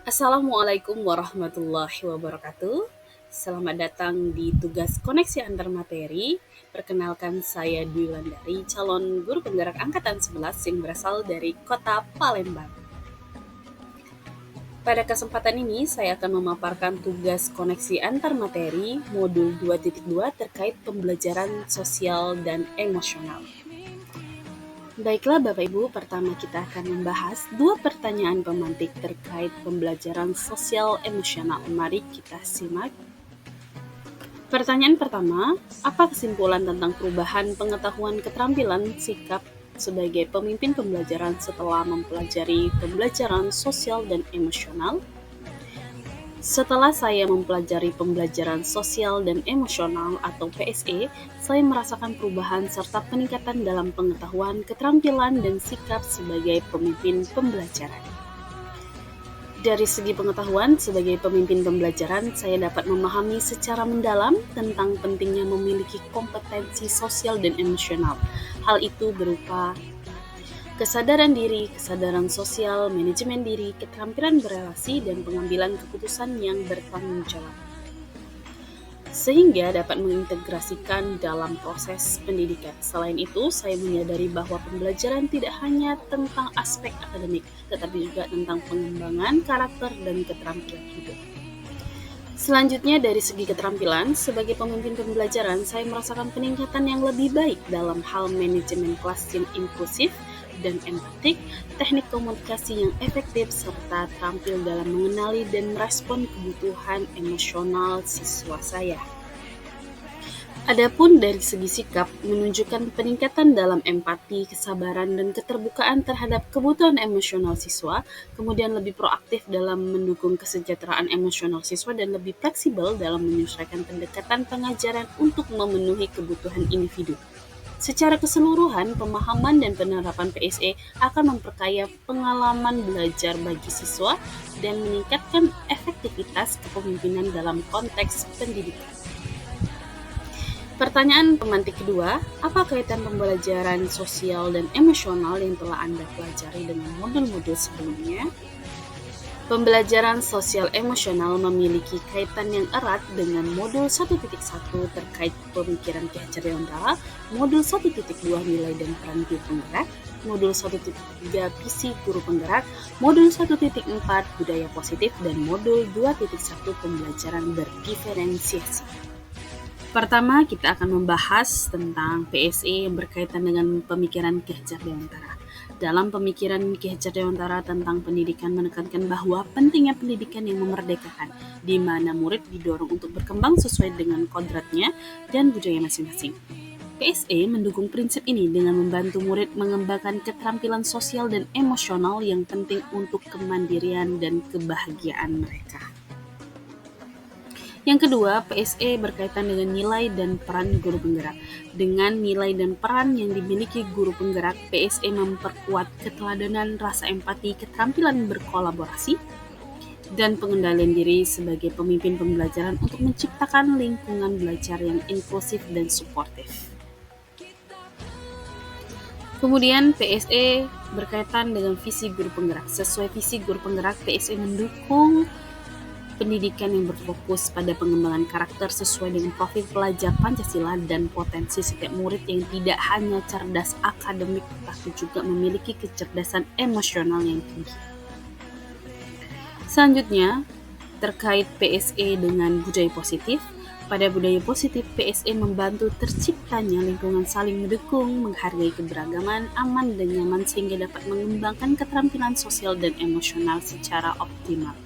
Assalamualaikum warahmatullahi wabarakatuh. Selamat datang di tugas koneksi antar materi. Perkenalkan saya Dwi Landari, calon guru penggerak angkatan 11 yang berasal dari kota Palembang. Pada kesempatan ini, saya akan memaparkan tugas koneksi antar materi modul 2.2 terkait pembelajaran sosial dan emosional. Baiklah Bapak Ibu, pertama kita akan membahas dua pertanyaan pemantik terkait pembelajaran sosial emosional. Mari kita simak. Pertanyaan pertama, apa kesimpulan tentang perubahan pengetahuan keterampilan sikap sebagai pemimpin pembelajaran setelah mempelajari pembelajaran sosial dan emosional? Setelah saya mempelajari pembelajaran sosial dan emosional atau PSE, saya merasakan perubahan serta peningkatan dalam pengetahuan, keterampilan, dan sikap sebagai pemimpin pembelajaran. Dari segi pengetahuan, sebagai pemimpin pembelajaran, saya dapat memahami secara mendalam tentang pentingnya memiliki kompetensi sosial dan emosional. Hal itu berupa kesadaran diri, kesadaran sosial, manajemen diri, keterampilan berelasi, dan pengambilan keputusan yang bertanggung jawab, sehingga dapat mengintegrasikan dalam proses pendidikan. Selain itu, saya menyadari bahwa pembelajaran tidak hanya tentang aspek akademik, tetapi juga tentang pengembangan karakter dan keterampilan hidup. Selanjutnya, dari segi keterampilan, sebagai pemimpin pembelajaran, saya merasakan peningkatan yang lebih baik dalam hal manajemen kelas yang inklusif dan empatik, teknik komunikasi yang efektif, serta terampil dalam mengenali dan merespon kebutuhan emosional siswa saya. Adapun dari segi sikap, menunjukkan peningkatan dalam empati, kesabaran, dan keterbukaan terhadap kebutuhan emosional siswa, kemudian lebih proaktif dalam mendukung kesejahteraan emosional siswa, dan lebih fleksibel dalam menyesuaikan pendekatan pengajaran untuk memenuhi kebutuhan individu. Secara keseluruhan, pemahaman dan penerapan PSE akan memperkaya pengalaman belajar bagi siswa dan meningkatkan efektivitas kepemimpinan dalam konteks pendidikan. Pertanyaan pemantik kedua, apa kaitan pembelajaran sosial dan emosional yang telah Anda pelajari dengan modul-modul sebelumnya? Pembelajaran sosial emosional memiliki kaitan yang erat dengan modul 1.1 terkait pemikiran Ki Hajar Dewantara, modul 1.2 nilai dan peran guru penggerak, modul 1.3 visi guru penggerak, modul 1.4 budaya positif, dan modul 2.1 pembelajaran berdiferensiasi. Pertama, kita akan membahas tentang PSE yang berkaitan dengan pemikiran Ki Hajar Dewantara. Dalam pemikiran Ki Hajar Dewantara tentang pendidikan menekankan bahwa pentingnya pendidikan yang memerdekakan, di mana murid didorong untuk berkembang sesuai dengan kodratnya dan budaya masing-masing. PSE mendukung prinsip ini dengan membantu murid mengembangkan keterampilan sosial dan emosional yang penting untuk kemandirian dan kebahagiaan mereka. Yang kedua, PSE berkaitan dengan nilai dan peran guru penggerak. Dengan nilai dan peran yang dimiliki guru penggerak, PSE memperkuat keteladanan, rasa empati, keterampilan berkolaborasi, dan pengendalian diri sebagai pemimpin pembelajaran untuk menciptakan lingkungan belajar yang inklusif dan suportif. Kemudian PSE berkaitan dengan visi guru penggerak. Sesuai visi guru penggerak, PSE mendukung pendidikan yang berfokus pada pengembangan karakter sesuai dengan profil pelajar Pancasila dan potensi setiap murid yang tidak hanya cerdas akademik tetapi juga memiliki kecerdasan emosional yang tinggi. Selanjutnya, terkait PSE dengan budaya positif. Pada budaya positif, PSE membantu terciptanya lingkungan saling mendukung, menghargai keberagaman, aman dan nyaman sehingga dapat mengembangkan keterampilan sosial dan emosional secara optimal.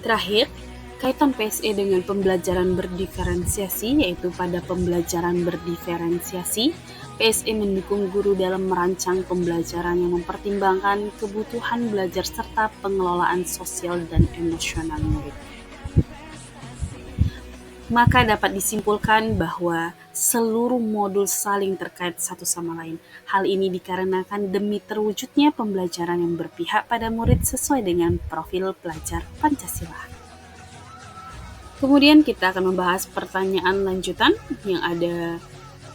Terakhir, kaitan PSE dengan pembelajaran berdiferensiasi, yaitu pada pembelajaran berdiferensiasi, PSE mendukung guru dalam merancang pembelajaran yang mempertimbangkan kebutuhan belajar serta pengelolaan sosial dan emosional murid. Maka dapat disimpulkan bahwa seluruh modul saling terkait satu sama lain. Hal ini dikarenakan demi terwujudnya pembelajaran yang berpihak pada murid sesuai dengan profil pelajar Pancasila. Kemudian kita akan membahas pertanyaan lanjutan yang ada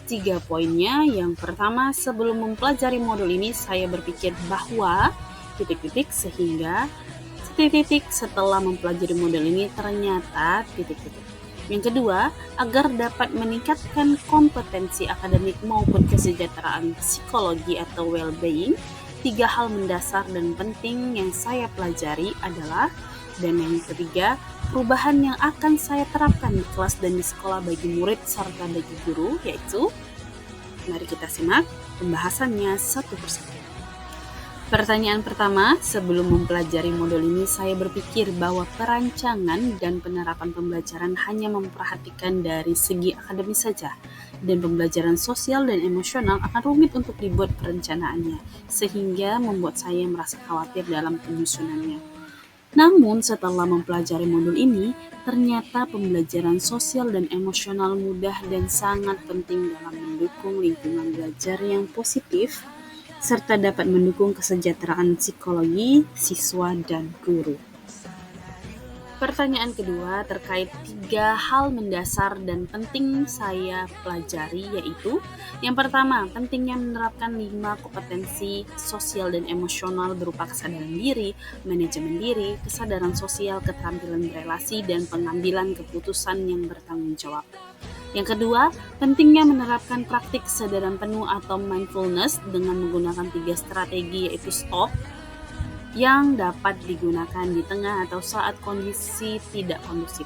3 poinnya. Yang pertama, sebelum mempelajari modul ini saya berpikir bahwa sehingga Setelah mempelajari model ini ternyata Yang kedua, agar dapat meningkatkan kompetensi akademik maupun kesejahteraan psikologi atau well-being, 3 hal mendasar dan penting yang saya pelajari adalah, dan yang ketiga, perubahan yang akan saya terapkan di kelas dan di sekolah bagi murid serta bagi guru, yaitu, mari kita simak pembahasannya satu persatu. Pertanyaan pertama, sebelum mempelajari modul ini saya berpikir bahwa perancangan dan penerapan pembelajaran hanya memperhatikan dari segi akademis saja, dan pembelajaran sosial dan emosional akan rumit untuk dibuat perencanaannya, sehingga membuat saya merasa khawatir dalam penyusunannya. Namun setelah mempelajari modul ini, ternyata pembelajaran sosial dan emosional mudah dan sangat penting dalam mendukung lingkungan belajar yang positif, serta dapat mendukung kesejahteraan psikologi siswa dan guru. Pertanyaan kedua terkait 3 hal mendasar dan penting saya pelajari, yaitu yang pertama, pentingnya menerapkan 5 kompetensi sosial dan emosional berupa kesadaran diri, manajemen diri, kesadaran sosial, keterampilan berelasi, dan pengambilan keputusan yang bertanggung jawab. Yang kedua, pentingnya menerapkan praktik kesadaran penuh atau mindfulness dengan menggunakan 3 strategi, yaitu STOP, yang dapat digunakan di tengah atau saat kondisi tidak kondusif.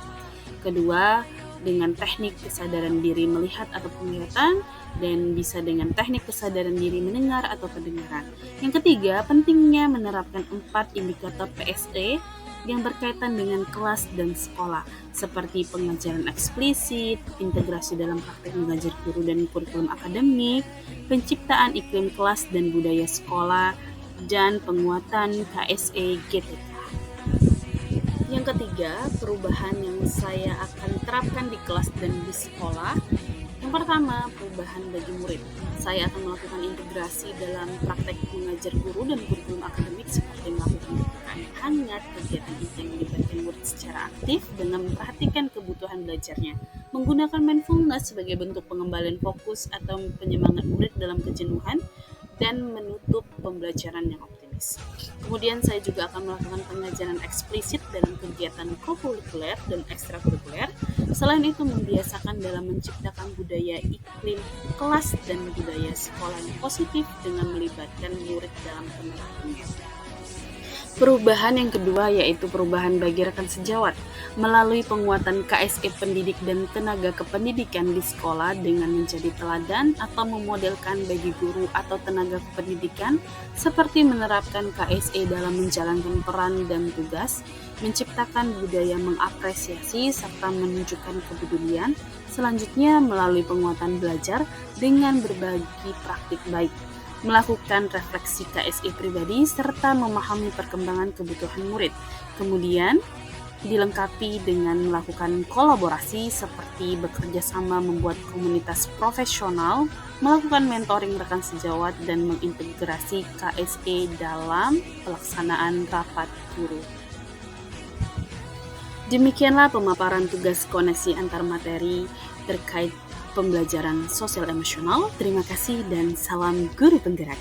Kedua, dengan teknik kesadaran diri melihat atau penglihatan, dan bisa dengan teknik kesadaran diri mendengar atau pendengaran. Yang ketiga, pentingnya menerapkan 4 indikator PSE yang berkaitan dengan kelas dan sekolah, seperti pengajaran eksplisit, integrasi dalam praktek mengajar guru dan kurikulum akademik, penciptaan iklim kelas dan budaya sekolah, dan penguatan KSE GTK. Yang ketiga, perubahan yang saya akan terapkan di kelas dan di sekolah. Yang pertama, perubahan bagi murid. Saya akan melakukan integrasi dalam praktek mengajar guru dan kurikulum akademik seperti melakukan pembukaan hangat, kegiatan yang melibatkan murid secara aktif dengan memperhatikan kebutuhan belajarnya, menggunakan mindfulness sebagai bentuk pengembalian fokus atau penyemangat murid dalam kejenuhan, dan menutup pembelajaran yang optimis. Kemudian saya juga akan melakukan pengajaran eksplisit dalam kegiatan kokurikuler dan ekstrakurikuler. Selain itu membiasakan dalam menciptakan budaya iklim kelas dan budaya sekolah yang positif dengan melibatkan murid dalam penerapannya. Perubahan yang kedua yaitu perubahan bagi rekan sejawat melalui penguatan KSE pendidik dan tenaga kependidikan di sekolah dengan menjadi teladan atau memodelkan bagi guru atau tenaga kependidikan seperti menerapkan KSE dalam menjalankan peran dan tugas, menciptakan budaya mengapresiasi serta menunjukkan kepedulian. Selanjutnya melalui penguatan belajar dengan berbagi praktik baik, melakukan refleksi KSE pribadi, serta memahami perkembangan kebutuhan murid. Kemudian, dilengkapi dengan melakukan kolaborasi seperti bekerja sama membuat komunitas profesional, melakukan mentoring rekan sejawat, dan mengintegrasi KSE dalam pelaksanaan rapat guru. Demikianlah pemaparan tugas koneksi antar materi terkait pembelajaran sosial emosional. Terima kasih dan salam guru penggerak.